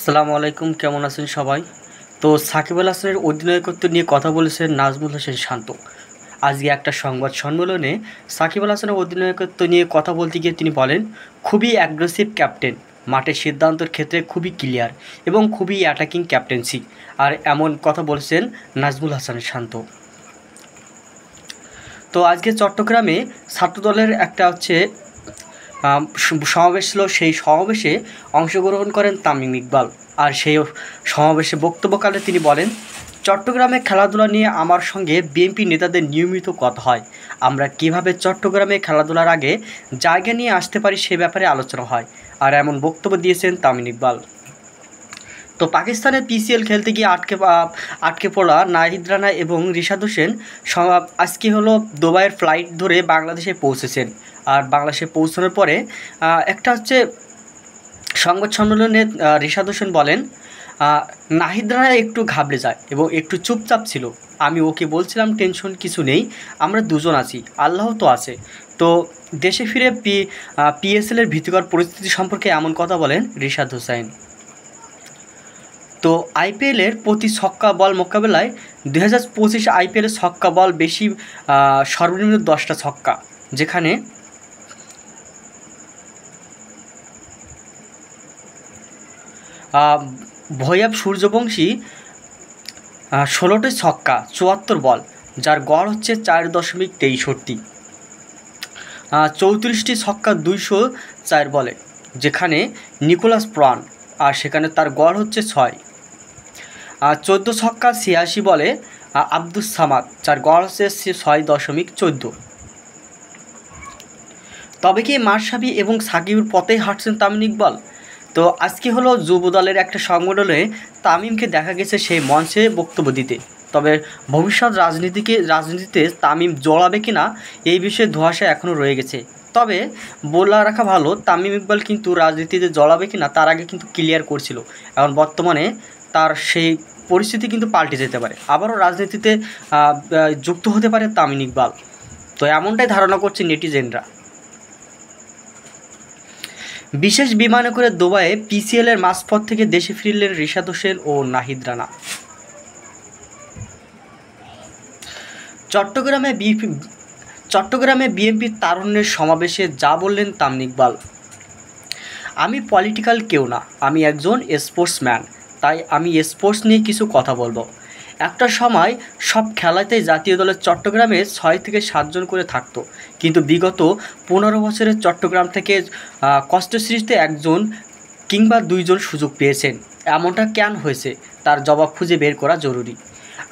আসসালামু আলাইকুম, কেমন আছেন সবাই? তো সাকিব আল হাসানের অধিনায়কত্ব নিয়ে কথা বলেছেন নাজমুল হোসেন শান্ত। আজকে একটা সংবাদ সম্মেলনে সাকিব আল হাসানের অধিনায়কত্ব নিয়ে কথা বলতে গিয়ে তিনি বলেন, খুবই অ্যাগ্রেসিভ ক্যাপ্টেন, মাঠের সিদ্ধান্তের ক্ষেত্রে খুবই ক্লিয়ার এবং খুবই অ্যাটাকিং ক্যাপ্টেন্সি। আর এমন কথা বলছেন নাজমুল হাসান শান্ত। তো আজকে চট্টগ্রামে ছাত্রদলের একটা সমাবেশ ছিল। সেই সমাবেশে অংশগ্রহণ করেন তামিম ইকবাল। আর সেই সমাবেশে বক্তব্যকালে তিনি বলেন, চট্টগ্রামে খেলাধুলা নিয়ে আমার সঙ্গে বিএনপি নেতাদের নিয়মিত কথা হয়। আমরা কিভাবে চট্টগ্রামে খেলাধুলার আগে জায়গা নিয়ে আসতে পারি সে ব্যাপারে আলোচনা হয়। আর এমন বক্তব্য দিয়েছেন তামিম ইকবাল। তো পাকিস্তানের পিসিএল খেলতে গিয়ে আটকে পড়া নাহিদ রানা এবং রিশাদ হোসেন আজকে দুবাইয়ের ফ্লাইট ধরে বাংলাদেশে পৌঁছেছেন। আর বাংলাদেশে পৌঁছানোর পরে একটা সংবাদ সম্মেলনে রিশাদ হোসেন বলেন, নাহিদ রানা একটু ঘাবড়ে যায় এবং একটু চুপচাপ ছিল। আমি ওকে বলছিলাম টেনশন কিছু নেই, আমরা দুজন আছি, আল্লাহ তো আছে। তো দেশে ফিরে পিএসএলের ভীতিকর পরিস্থিতি সম্পর্কে এমন কথা বলেন রিশাদ হোসেন। তো আইপিএলের প্রতি ছক্কা বল মোকাবেলায় 2025 আইপিএলের ছক্কা বল বেশি, সর্বনিম্ন 10টা ছক্কা, যেখানে ভৈয়াব সূর্যবংশী 16টি ছক্কা 74 বল, যার গড় হচ্ছে 4.63। 34টি ছক্কা 204 বলে, যেখানে নিকোলাস প্রাণ, আর সেখানে তার গড় হচ্ছে 6। 14 ছক্কা 86 বলে আব্দুস সামাদ, যার গড় হচ্ছে 6.14। তবে কি মাশরাফি এবং সাকিবের পথেই হাঁটছেন তামিম ইকবাল? তো আজকে যুব দলের একটা সংগঠনে তামিমকে দেখা গেছে সেই মঞ্চে বক্তব্য দিতে। তবে ভবিষ্যৎ রাজনীতিতে তামিম জড়াবে কিনা এই বিষয়ে ধোঁয়াশা এখনও রয়ে গেছে। তবে বলে রাখা ভালো, তামিম ইকবাল কিন্তু রাজনীতিতে জড়াবে কিনা তার আগে কিন্তু ক্লিয়ার করছিল। এখন বর্তমানে তার সেই পরিস্থিতি কিন্তু পাল্টে যেতে পারে, আবারও রাজনীতিতে যুক্ত হতে পারে তামিম ইকবাল। তো এমনটাই ধারণা করছে নেটিজেনরা। বিশেষ বিমানে করে দুবাইয়ে পিসিএলের মাঝপথ থেকে দেশে ফিরলেন রিশাদ হোসেন ও নাহিদ রানা। চট্টগ্রামে বিএনপির তারুণ্যের সমাবেশে যা বললেন তামিম ইকবাল, আমি পলিটিক্যাল কেউ না, আমি একজন স্পোর্টসম্যান, তাই আমি স্পোর্টস নিয়ে কিছু কথা বলবো। একটা সময় সব খেলাতেই জাতীয় দলের চট্টগ্রামে 6 থেকে 7 জন করে থাকতো, কিন্তু বিগত 15 বছরের চট্টগ্রাম থেকে কষ্ট সৃষ্টিতে 1 জন কিংবা 2 জন সুযোগ পেয়েছেন। এমনটা কেন হয়েছে তার জবাব খুঁজে বের করা জরুরি।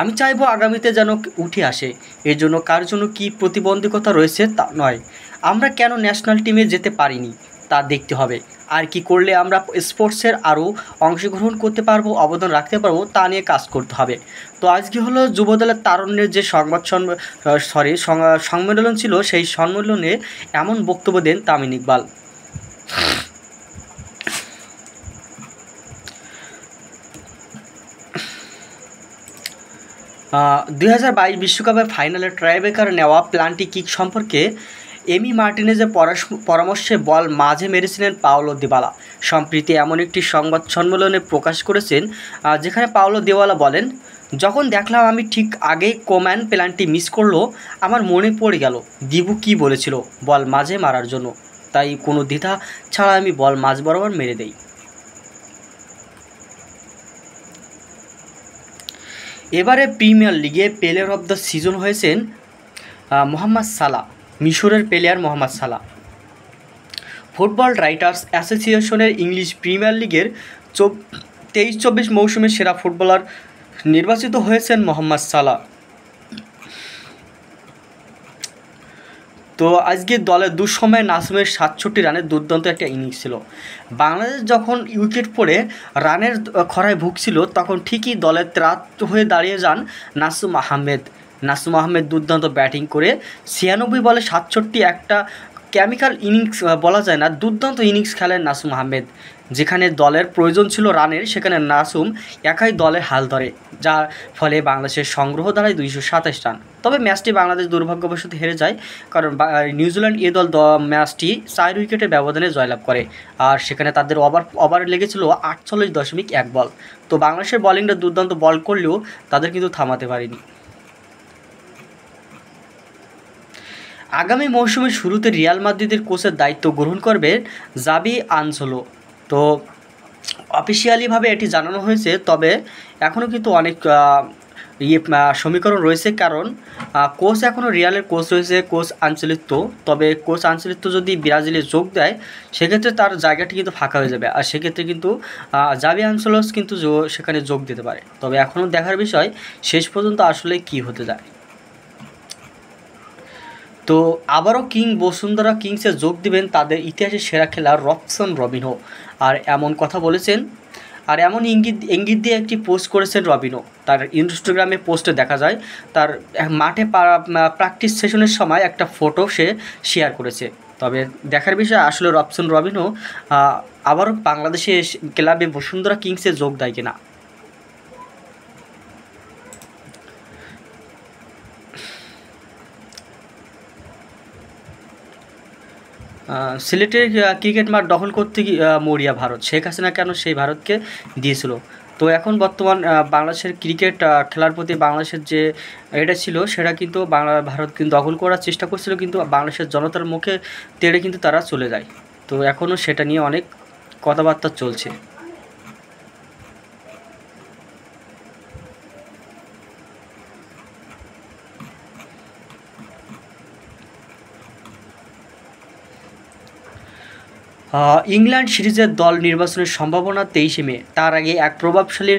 আমি চাইবো আগামীতে যেন উঠে আসে। এর জন্য কার জন্য কী প্রতিবন্ধকতা রয়েছে তা নয়, আমরা কেন ন্যাশনাল টিমে যেতে পারিনি তা দেখতে হবে। আর কি করলে আমরা স্পোর্টসের আরও অংশগ্রহণ করতে পারবো, অবদান রাখতে পারবো, তা নিয়ে কাজ করতে হবে। তো আজকে যুবদলের তারুণ্যের যে সম্মেলন ছিল, সেই সম্মেলনে এমন বক্তব্য দেন তামিম ইকবাল। 2022 বিশ্বকাপের ফাইনালে ট্রাইব্রেকার নেওয়া প্লান্টি কিক সম্পর্কে এমি মার্টিনেজের পরামর্শে বল মাঝে মেরেছিলেন পাওলো দিবালা। সম্প্রতি এমন একটি সংবাদ সম্মেলনে প্রকাশ করেছেন, যেখানে পাওলো দিবালা বলেন, যখন দেখলাম আমি ঠিক আগেই কোম্যান প্লান্টি মিস করলো, আমার মনে পড়ে গেল দিবু কী বলেছিল বল মাঝে মারার জন্য, তাই কোনো দ্বিধা ছাড়া আমি বল মাঝ বরাবর মেরে দেই। এবারে প্রিমিয়ার লিগে প্লেয়ার অব দ্য সিজন হয়েছেন মোহাম্মদ সালাহ, মিশরের প্লেয়ার মোহাম্মদ সালাহ। ফুটবল রাইটার্স অ্যাসোসিয়েশনের ইংলিশ প্রিমিয়ার লিগের 23-24 মৌসুমের সেরা ফুটবলার নির্বাচিত হয়েছেন মোহাম্মদ সালাহ। তো আজকে দলের দুঃসময়ে নাসিমের 67 রানের দুর্দান্ত একটা ইনিংস ছিল। বাংলাদেশ যখন উইকেট পড়ে রানের খরায় ভুগছিল, তখন ঠিকই দলের ত্রাত হয়ে দাঁড়িয়ে যান নাসুম আহমেদ দুর্দান্ত ব্যাটিং করে 96 বলে 67, একটা কেমিক্যাল ইনিংস বলা যায় না, দুর্দান্ত ইনিংস খেলেন নাসুম আহমেদ। যেখানে দলের প্রয়োজন ছিল রানের, সেখানে নাসুম একাই দলের হাল ধরে, যার ফলে বাংলাদেশের সংগ্রহ দাঁড়ায় 227 রান। তবে ম্যাচটি বাংলাদেশ দুর্ভাগ্যবশত হেরে যায়, কারণ নিউজিল্যান্ড এ দল ম্যাচটি 4 উইকেটের ব্যবধানে জয়লাভ করে। আর সেখানে তাদের ওভার লেগেছিল 48.1 বল। তো বাংলাদেশের বোলিংটা দুর্দান্ত বল করলেও তাদের কিন্তু থামাতে পারেনি। আগামী মৌসুমের শুরুতে রিয়াল মাদ্রিদের কোচের দায়িত্ব গ্রহণ করবেন জাবি আনসোলো। তো অফিসিয়ালিভাবে এটি জানানো হয়েছে, তবে এখনও কিন্তু অনেক সমীকরণ রয়েছে, কারণ কোচ এখনও রিয়ালের কোচ রয়েছে কোচ আনচেলোত্তি। তবে কোচ আনচেলোত্তি যদি ব্রাজিলে যোগ দেয়, সেক্ষেত্রে তার জায়গাটি কিন্তু ফাঁকা হয়ে যাবে, আর সেক্ষেত্রে কিন্তু জাবি আনসেলোস কিন্তু সেখানে যোগ দিতে পারে। তবে এখনও দেখার বিষয় শেষ পর্যন্ত আসলে কি হতে যায়। তো আবারও বসুন্ধরা কিংসে যোগ দিবেন তাদের ইতিহাসের সেরা খেলোয়াড় রবসন রবিনহো, আর এমন কথা বলেছেন, আর এমন ইঙ্গিত দিয়ে একটি পোস্ট করেছেন রবিনহো। তার ইনস্টাগ্রামে পোস্টে দেখা যায় তার মাঠে প্র্যাকটিস সেশনের সময় একটা ফটো সে শেয়ার করেছে। তবে দেখার বিষয় আসলে রবসন রবিনহো আবারও বাংলাদেশে ক্লাবে বসুন্ধরা কিংসে যোগ দেয় কিনা। সিলেটের ক্রিকেট মাঠ দখল করতে মরিয়া ভারত, শেখ হাসিনা কেন সেই ভারতকে দিয়েছিল। তো এখন বর্তমান বাংলাদেশের ক্রিকেট খেলার প্রতি বাংলাদেশের যে এটা ছিল, সেটা কিন্তু ভারত কিন্তু দখল করার চেষ্টা করছিল, কিন্তু বাংলাদেশের জনতার মুখে তেড়ে কিন্তু তারা চলে যায়। তো এখনও সেটা নিয়ে অনেক কথাবার্তা চলছে। ইংল্যান্ড সিরিজের দল নির্বাচনের সম্ভাবনা 23 মে। তার আগে এক প্রভাবশালী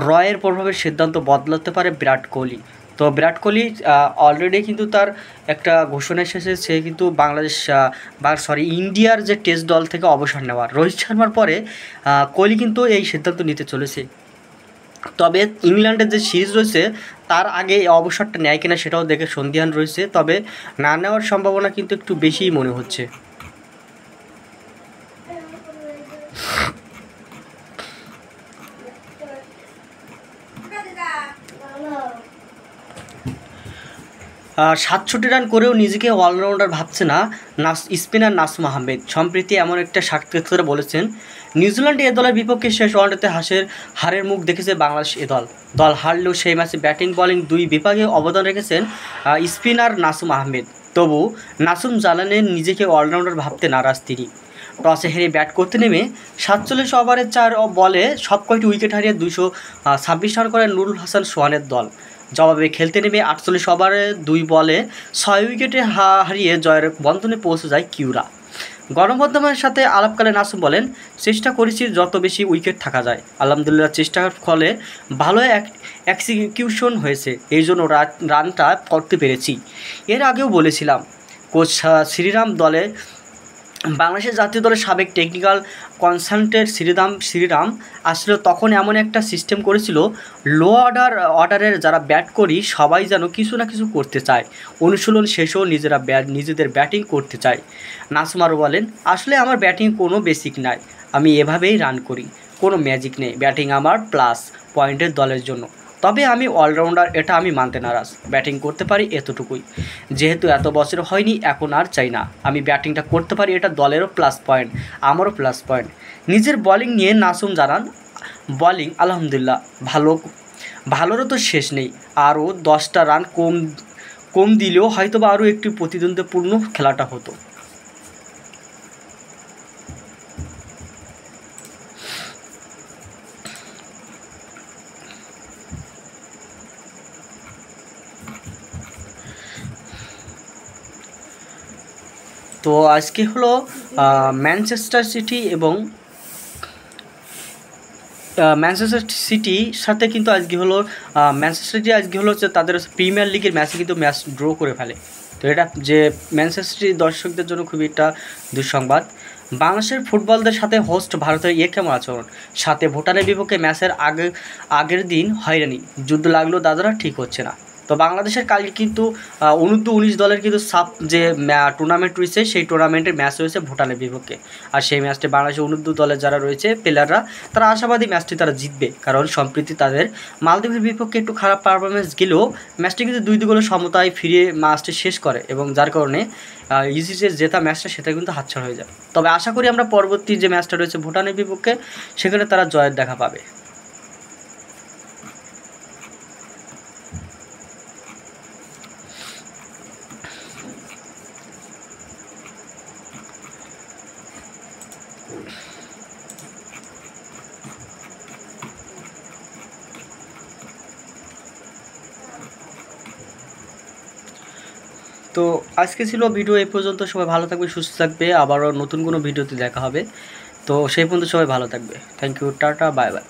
রয়ের প্রভাবের সিদ্ধান্ত বদলাতে পারে বিরাট কোহলি। তো বিরাট কোহলি অলরেডি কিন্তু তার একটা ঘোষণা এসেছে, সে কিন্তু ইন্ডিয়ার যে টেস্ট দল থেকে অবসর নেওয়ার। রোহিত শর্মার পরে কোহলি কিন্তু এই সিদ্ধান্ত নিতে চলেছে। তবে ইংল্যান্ডের যে সিরিজ রয়েছে তার আগে এই অবসরটা নেয় কিনা সেটাও দেখে সন্দিহান রয়েছে, তবে না নেওয়ার সম্ভাবনা কিন্তু একটু বেশিই মনে হচ্ছে। 67 রান করেও নিজেকে অলরাউন্ডার ভাবছে না স্পিনার নাসুম আহমেদ। সম্প্রতি এমন একটা সাক্ষাৎকারে বলেছেন, নিউজিল্যান্ড এ দলের বিপক্ষে শেষ ওয়ানডেতে হারের মুখ দেখেছে বাংলাদেশ এ দল হারলেও সেই ম্যাচে ব্যাটিং বোলিং দুই বিভাগে অবদান রেখেছেন স্পিনার নাসুম আহমেদ। তবু নাসুম জানালেন নিজেকে অলরাউন্ডার ভাবতে নারাজ তিনি। টসে হেরে ব্যাট করতে নেমে 47 ওভারে 4 বলে সব কয়টি উইকেট হারিয়ে 226 রান করে নুরুল হাসান সোহানের দল। জবাবে খেলতে নেমে 48 ওভারে 2 বলে 6 উইকেটে হারিয়ে জয়ের বন্ধনে পৌঁছে যায় কিউরা। গণমাধ্যমের সাথে আলাপকালে নাসুম বলেন, চেষ্টা করেছি যত বেশি উইকেট থাকা যায়। আলহামদুলিল্লাহ চেষ্টার ফলে ভালো এক্সিকিউশন হয়েছে, এই জন্য রানটা করতে পেরেছি। এর আগেও বলেছিলাম, কোচ শ্রীরাম বাংলাদেশের জাতীয় দলের সাবেক টেকনিক্যাল কনসালটেন্ট শ্রীরাম আসলে তখন এমন একটা সিস্টেম করেছিল, লো অর্ডারের যারা ব্যাট করি সবাই যেন কিছু না কিছু করতে চায়, অনুশীলন শেষেও নিজেদের ব্যাটিং করতে চায়। নাসুম আরও বলেন, আসলে আমার ব্যাটিং কোনো বেসিক নাই, আমি এভাবেই রান করি, কোনো ম্যাজিক নেই, ব্যাটিং আমার প্লাস পয়েন্টের দলের জন্য। তবে আমি অলরাউন্ডার এটা আমি মানতে নারাজ, ব্যাটিং করতে পারি এতটুকুই, যেহেতু এত বছর হয়নি এখন আর চাই না, আমি ব্যাটিংটা করতে পারি এটা দলেরও প্লাস পয়েন্ট, আমারও প্লাস পয়েন্ট। নিজের বোলিং নিয়ে নাসুম জানান, বোলিং আলহামদুলিল্লাহ ভালোরও তো শেষ নেই, আরও 10টা রান কম দিলেও হয়তো বা আরও একটু প্রতিদ্বন্দ্বিপূর্ণ খেলাটা হতো। তো আজকে হলো ম্যানচেস্টার সিটির সাথে কিন্তু আজকে হলো যে তাদের প্রিমিয়ার লিগের ম্যাচে কিন্তু ম্যাচ ড্র করে ফেলে। তো এটা যে ম্যানচেস্টার সিটি দর্শকদের জন্য খুবই একটা দুঃসংবাদ। বাংলাদেশের ফুটবলদের সাথে হোস্ট ভারতের কেমন আচরণ, সাথে ভুটানের বিপক্ষে ম্যাচের আগের দিন হয়রানি, যুদ্ধ লাগলেও দাদারা ঠিক হচ্ছে না। তো বাংলাদেশের কালকে কিন্তু অনূর্ধ্ব-19 দলের কিন্তু যে টুর্নামেন্ট রয়েছে সেই টুর্নামেন্টের ম্যাচ রয়েছে ভুটানের বিপক্ষে। আর সেই ম্যাচটি বাংলাদেশের অনূর্ধ্ব দলের যারা রয়েছে প্লেয়াররা তারা আশাবাদী ম্যাচটি তারা জিতবে, কারণ সম্প্রতি তাদের মালদ্বীপের বিপক্ষে একটু খারাপ পারফরমেন্স গেলেও ম্যাচটি কিন্তু 2-2 গোলে সমতায় ফিরিয়ে ম্যাচটি শেষ করে, এবং যার কারণে ইজি যে জেতা ম্যাচটা সেটা কিন্তু হাতছাড়া হয়ে যায়। তবে আশা করি আমরা পরবর্তী যে ম্যাচটা রয়েছে ভুটানের বিপক্ষে সেখানে তারা জয়ের দেখা পাবে। তো আজকে ছিল ভিডিও এই পর্যন্ত। সবাই ভালো থাকবে, সুস্থ থাকবে, আবারও নতুন কোনো ভিডিওতে দেখা হবে। তো সেই পর্যন্ত সবাই ভালো থাকবে। Thank you, tata, bye by.